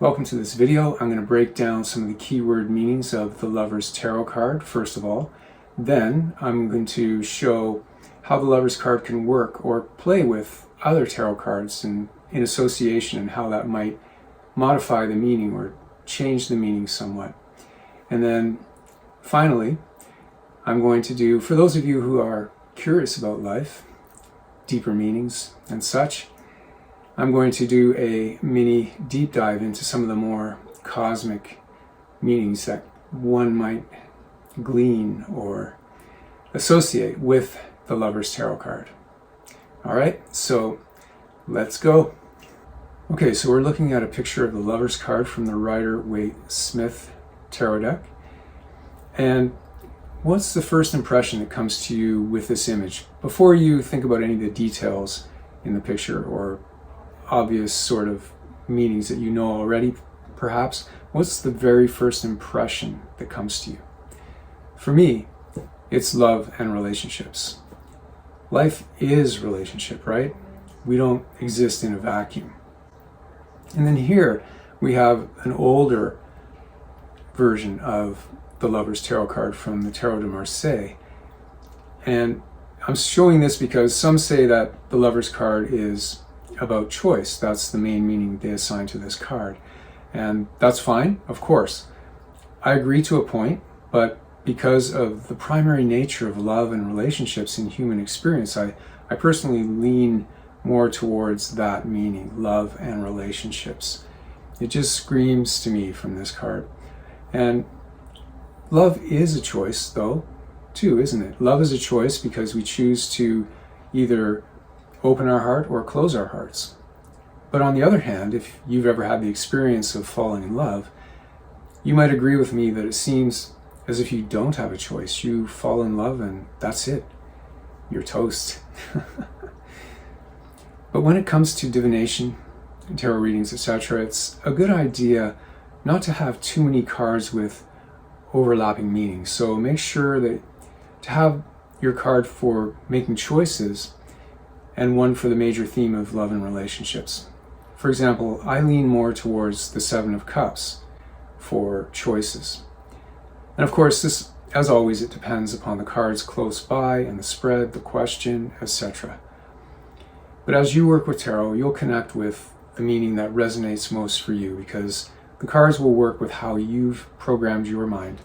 Welcome to this video. I'm going to break down some of the keyword meanings of the Lovers Tarot card, first of all. Then I'm going to show how the Lovers card can work or play with other tarot cards in association and how that might modify the meaning or change the meaning somewhat. And then finally, I'm going to do, for those of you who are curious about life, deeper meanings and such, I'm going to do a mini deep dive into some of the more cosmic meanings that one might glean or associate with the Lover's Tarot card. All right, so let's go. Okay, so we're looking at a picture of the Lover's card from the Rider-Waite-Smith tarot deck. And what's the first impression that comes to you with this image? Before you think about any of the details in the picture or obvious sort of meanings that you know already, perhaps, what's the very first impression that comes to you? For me, it's love and relationships. Life is relationship, right? We don't exist in a vacuum. And then here we have an older version of the Lover's Tarot card from the Tarot de Marseilles. And I'm showing this because some say that the Lover's card is about choice. That's the main meaning they assign to this card. And that's fine, of course. I agree to a point, but because of the primary nature of love and relationships in human experience, I personally lean more towards that meaning, love and relationships. It just screams to me from this card. And love is a choice, though, too, isn't it? Love is a choice because we choose to either open our heart or close our hearts. But on the other hand, if you've ever had the experience of falling in love, you might agree with me that it seems as if you don't have a choice. You fall in love and that's it. You're toast. But when it comes to divination, tarot readings, etc., it's a good idea not to have too many cards with overlapping meanings. So make sure that to have your card for making choices and one for the major theme of love and relationships. For example, I lean more towards the Seven of Cups for choices. And of course, this, as always, it depends upon the cards close by and the spread, the question, etc. But as you work with tarot, you'll connect with the meaning that resonates most for you, because the cards will work with how you've programmed your mind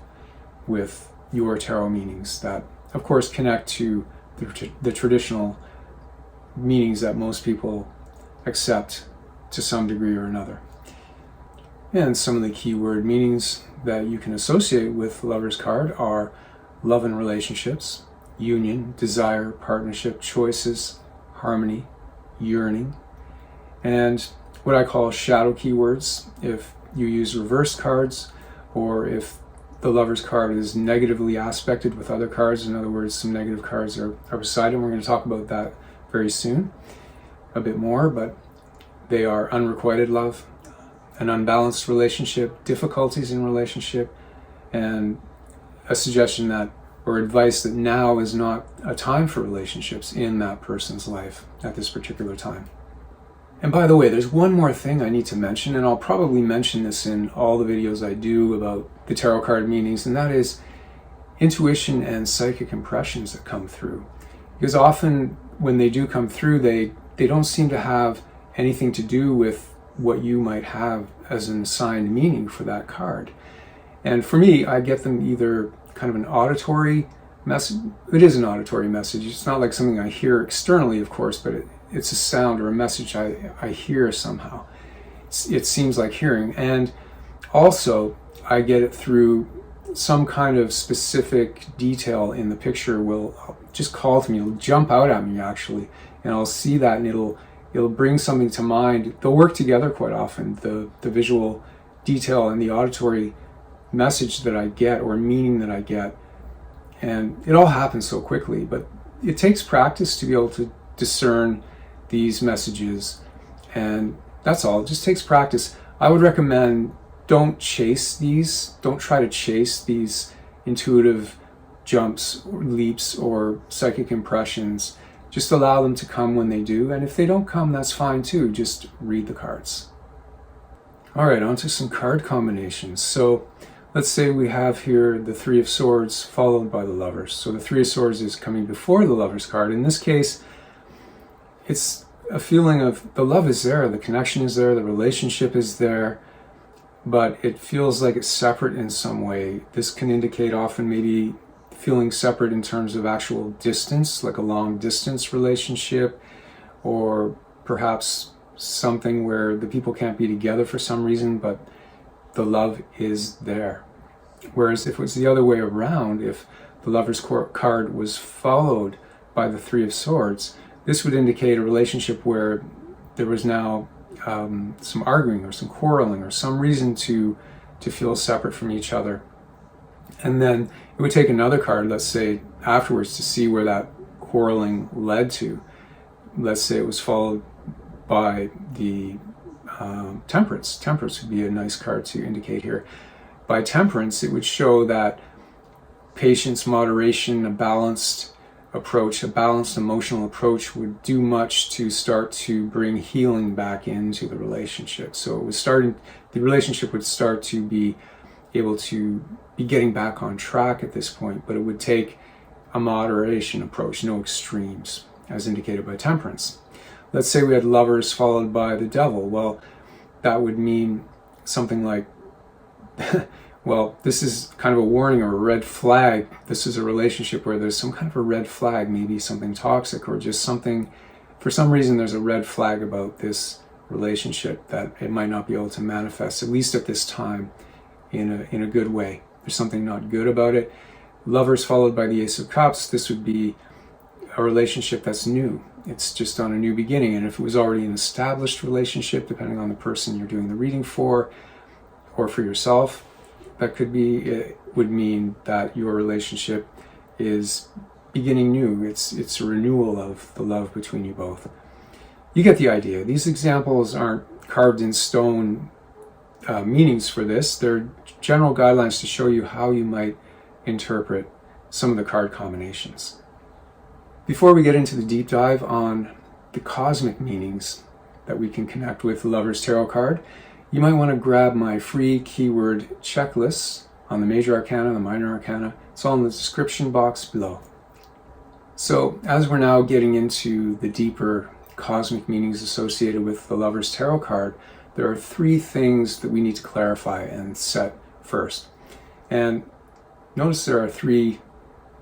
with your tarot meanings that, of course, connect to the traditional meanings that most people accept to some degree or another. And some of the keyword meanings that you can associate with the Lover's card are love and relationships, union, desire, partnership, choices, harmony, yearning, and what I call shadow keywords. If you use reverse cards, or if the Lover's card is negatively aspected with other cards, in other words, some negative cards are beside it. We're going to talk about that very soon, a bit more, but they are unrequited love, an unbalanced relationship, difficulties in relationship, and a suggestion that, or advice that now is not a time for relationships in that person's life at this particular time. And by the way, there's one more thing I need to mention, and I'll probably mention this in all the videos I do about the tarot card meanings, and that is intuition and psychic impressions that come through. Because often when they do come through, they don't seem to have anything to do with what you might have as an assigned meaning for that card. And for me, I get them either kind of an auditory message. It is an auditory message. It's not like something I hear externally, of course, but it's a sound or a message I hear somehow. It seems like hearing. And also, I get it through some kind of specific detail in the picture will just call to me. It'll jump out at me, actually, and I'll see that, and it'll bring something to mind. They'll work together quite often, the visual detail and the auditory message that I get or meaning that I get, and it all happens so quickly. But it takes practice to be able to discern these messages, and that's all. It just takes practice. I would recommend don't try to chase these intuitive jumps or leaps or psychic impressions. Just allow them to come when they do, and if they don't come, that's fine too. Just read the cards. All right, on to some card combinations. So let's say we have here the Three of Swords followed by the Lovers. So the Three of Swords is coming before the Lovers card. In this case, it's a feeling of the love is there, the connection is there, the relationship is there, but it feels like it's separate in some way. This can indicate often maybe feeling separate in terms of actual distance, like a long distance relationship, or perhaps something where the people can't be together for some reason, but the love is there. Whereas if it was the other way around, if the Lover's card was followed by the Three of Swords, this would indicate a relationship where there was now some arguing or some quarreling or some reason to feel separate from each other. And then it would take another card, let's say, afterwards to see where that quarreling led to. Let's say it was followed by the Temperance. Temperance would be a nice card to indicate here. By Temperance, it would show that patience, moderation, a balanced approach, a balanced emotional approach would do much to start to bring healing back into the relationship. So it was the relationship would start to be able to be getting back on track at this point, but it would take a moderation approach, no extremes, as indicated by Temperance. Let's say we had Lovers followed by the Devil. Well, that would mean something like, well, this is kind of a warning or a red flag. This is a relationship where there's some kind of a red flag, maybe something toxic or just something, for some reason there's a red flag about this relationship that it might not be able to manifest, at least at this time, in a good way. There's something not good about it. Lovers followed by the Ace of Cups, this would be a relationship that's new. It's just on a new beginning. And if it was already an established relationship, depending on the person you're doing the reading for, or for yourself, that could be, it would mean that your relationship is beginning new. It's a renewal of the love between you both. You get the idea. These examples aren't carved in stone meanings for this. They're general guidelines to show you how you might interpret some of the card combinations. Before we get into the deep dive on the cosmic meanings that we can connect with the Lover's Tarot card, you might want to grab my free keyword checklist on the Major Arcana, the Minor Arcana. It's all in the description box below. So as we're now getting into the deeper cosmic meanings associated with the Lover's Tarot card, there are three things that we need to clarify and set first. And notice there are three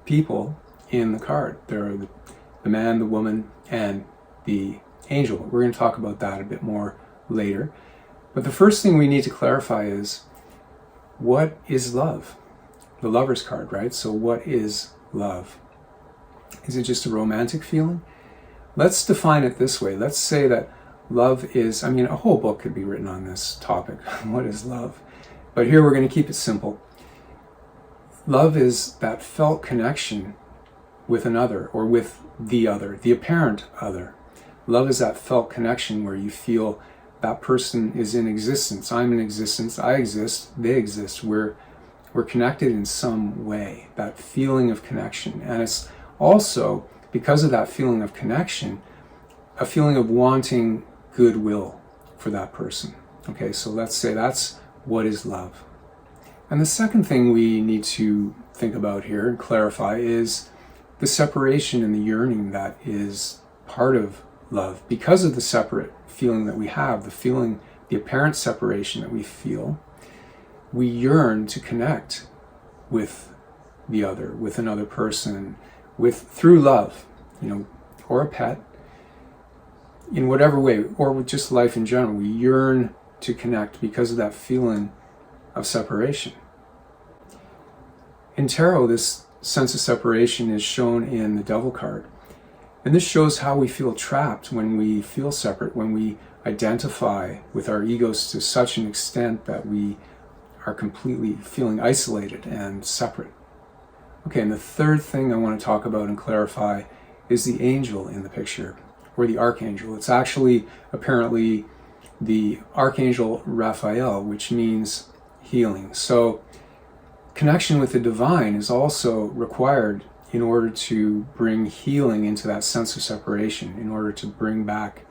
people in the card. There are the man, the woman, and the angel. We're going to talk about that a bit more later. But the first thing we need to clarify is, what is love? The Lover's card, right? So what is love? Is it just a romantic feeling? Let's define it this way. Let's say that love is, a whole book could be written on this topic. What is love? But here we're going to keep it simple. Love is that felt connection with another, or with the other, the apparent other. Love is that felt connection where you feel that person is in existence. I'm in existence. I exist. They exist. We're connected in some way. That feeling of connection. And it's also, because of that feeling of connection, a feeling of wanting goodwill for that person. Okay, so let's say that's what is love. And the second thing we need to think about here and clarify is the separation and the yearning that is part of love. Because of the separate feeling that we have, the apparent separation that we feel, we yearn to connect with the other, with another person, through love, or a pet, in whatever way, or with just life in general. We yearn to connect because of that feeling of separation. In tarot, this sense of separation is shown in the Devil card. And this shows how we feel trapped when we feel separate, when we identify with our egos to such an extent that we are completely feeling isolated and separate. Okay, and the third thing I want to talk about and clarify is the angel in the picture, or the Archangel. It's actually apparently the Archangel Raphael, which means healing. So connection with the divine is also required in order to bring healing into that sense of separation, in order to bring back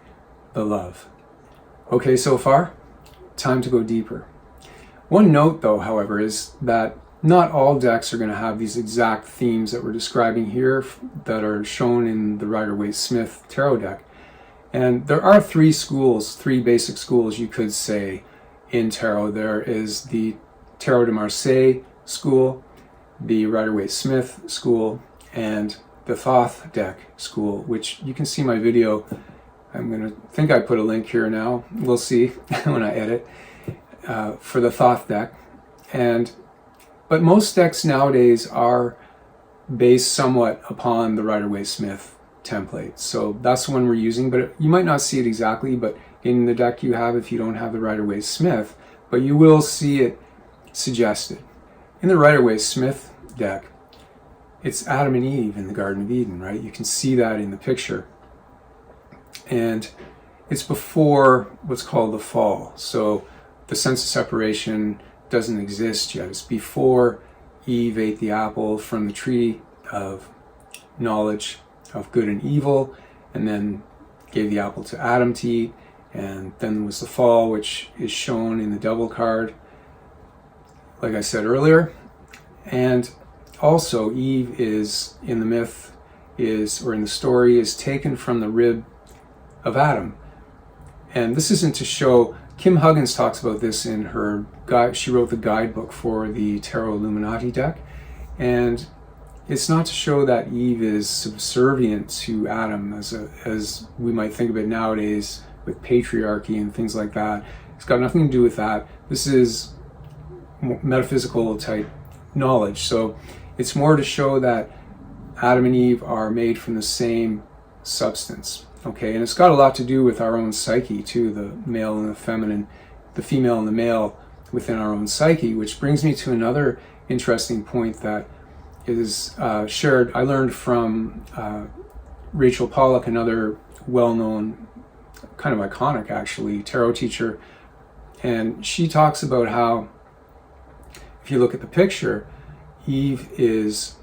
the love. Okay, so far? time to go deeper. One note though, however, is that not all decks are going to have these exact themes that we're describing here that are shown in the Rider-Waite-Smith tarot deck. And there are three basic schools you could say in tarot. There is the Tarot de Marseilles school, the Rider-Waite-Smith school, and the Thoth deck school, which you can see my video. I think I put a link here now. We'll see when I edit for the Thoth deck. But most decks nowadays are based somewhat upon the Rider-Waite-Smith template. So that's the one we're using, but you might not see it exactly, but in the deck you have, if you don't have the Rider-Waite-Smith, but you will see it suggested. In the Rider-Waite-Smith deck, it's Adam and Eve in the Garden of Eden, right? You can see that in the picture. And it's before what's called the fall. So the sense of separation doesn't exist yet. It's before Eve ate the apple from the tree of knowledge of good and evil, and then gave the apple to Adam to eat, and then was the fall, which is shown in the Devil card, like I said earlier. And also Eve is, in the myth, or in the story, is taken from the rib of Adam. And this isn't to show, Kim Huggins talks about this in her guide. She wrote the guidebook for the Tarot Illuminati deck, and it's not to show that Eve is subservient to Adam as we might think of it nowadays with patriarchy and things like that. It's got nothing to do with that. This is metaphysical type knowledge. So it's more to show that Adam and Eve are made from the same substance. Okay, and it's got a lot to do with our own psyche too, the male and the feminine, the female and the male within our own psyche, which brings me to another interesting point that is shared. I learned from Rachel Pollack, another well-known, kind of iconic actually, tarot teacher, and she talks about how, if you look at the picture, Eve is,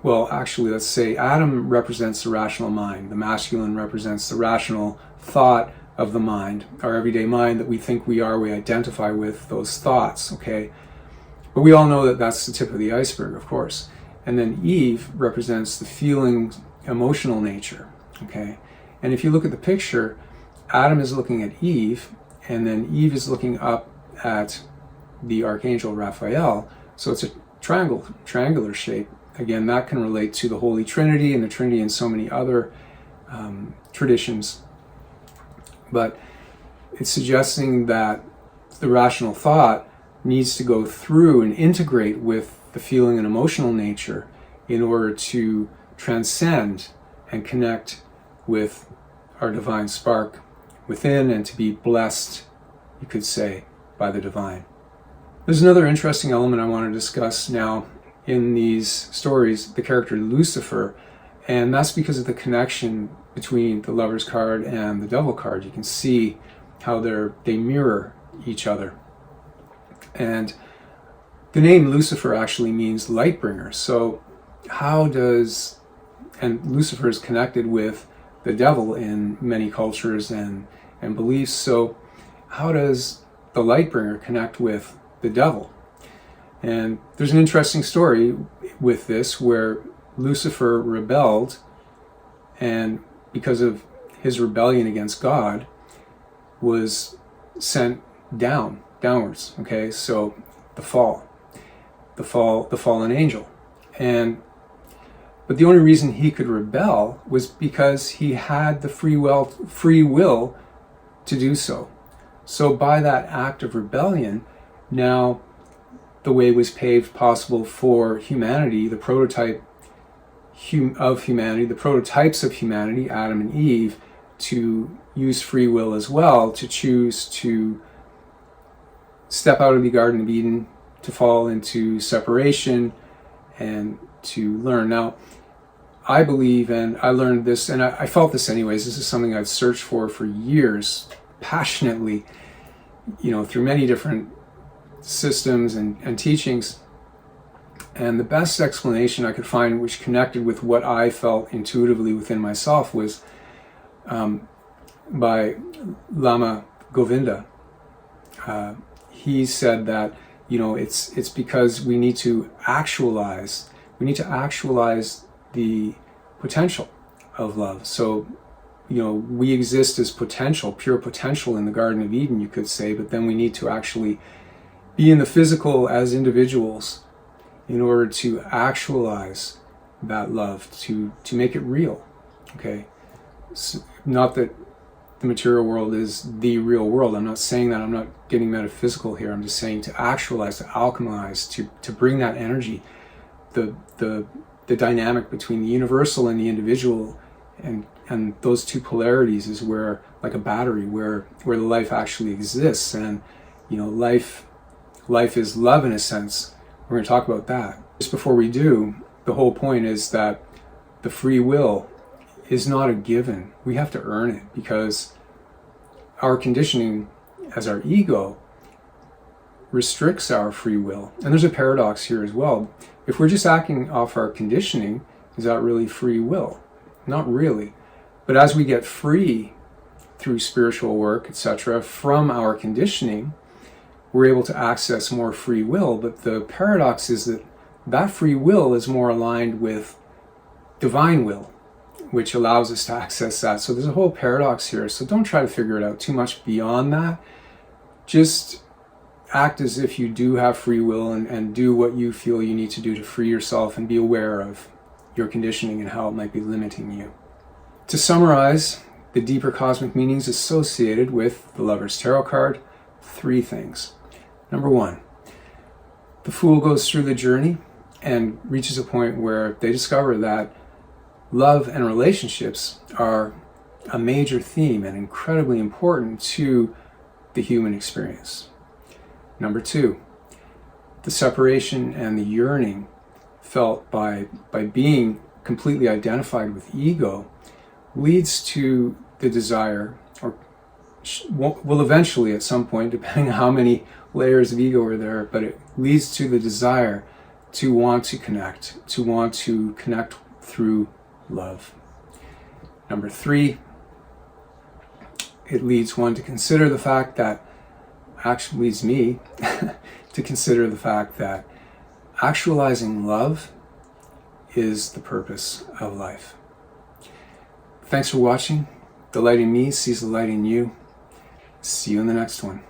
well, actually, let's say Adam represents the rational mind. The masculine represents the rational thought of the mind, our everyday mind that we think we are, we identify with those thoughts, okay? But we all know that that's the tip of the iceberg, of course. And then Eve represents the feeling, emotional nature, okay? And if you look at the picture, Adam is looking at Eve, and then Eve is looking up at the Archangel Raphael. So it's a triangular shape. Again, that can relate to the Holy Trinity and the Trinity and so many other traditions. But it's suggesting that the rational thought needs to go through and integrate with the feeling and emotional nature in order to transcend and connect with our divine spark within and to be blessed, you could say, by the divine. There's another interesting element I want to discuss now in these stories, the character Lucifer, and that's because of the connection between the Lovers card and the Devil card. You can see how they mirror each other. And the name Lucifer actually means light bringer. So and Lucifer is connected with the devil in many cultures and beliefs. So how does the light bringer connect with the devil? And there's an interesting story with this where Lucifer rebelled, and because of his rebellion against God, was sent downwards. Okay, so the fallen angel. But the only reason he could rebel was because he had the free will to do so. So by that act of rebellion, now the way was paved possible for humanity, the prototype of humanity, the prototypes of humanity, Adam and Eve, to use free will as well, to choose to step out of the Garden of Eden, to fall into separation, and to learn. Now, I believe, and I learned this, and I felt this anyways, this is something I've searched for years, passionately, through many different systems and teachings. And the best explanation I could find, which connected with what I felt intuitively within myself, was by Lama Govinda. he said that, it's because we need to actualize the potential of love. So, we exist as potential, pure potential in the Garden of Eden, you could say, but then we need to actually be in the physical as individuals in order to actualize that love, to make it real. Okay? So, not that the material world is the real world. I'm not saying that. I'm not getting metaphysical here. I'm just saying to actualize, to alchemize, to bring that energy, the dynamic between the universal and the individual, and those two polarities is where, like a battery, where the life actually exists. And life is love in a sense. We're going to talk about that. Just before we do, the whole point is that the free will is not a given. We have to earn it, because our conditioning as our ego restricts our free will. And there's a paradox here as well. If we're just acting off our conditioning, is that really free will? Not really. But as we get free through spiritual work, etc., from our conditioning, we're able to access more free will. But the paradox is that free will is more aligned with divine will, which allows us to access that. So there's a whole paradox here. So don't try to figure it out too much beyond that. Just act as if you do have free will, and do what you feel you need to do to free yourself, and be aware of your conditioning and how it might be limiting you. To summarize the deeper cosmic meanings associated with the Lover's Tarot card, 3 things. Number 1, the Fool goes through the journey and reaches a point where they discover that love and relationships are a major theme and incredibly important to the human experience. Number 2, the separation and the yearning felt by being completely identified with ego leads to the desire, or will eventually at some point, depending on how many layers of ego are there, but it leads to the desire to want to connect through love. Number 3, it leads one to consider the fact that, actually leads me to consider the fact that actualizing love is the purpose of life. Thanks for watching. The light in me sees the light in you. See you in the next one.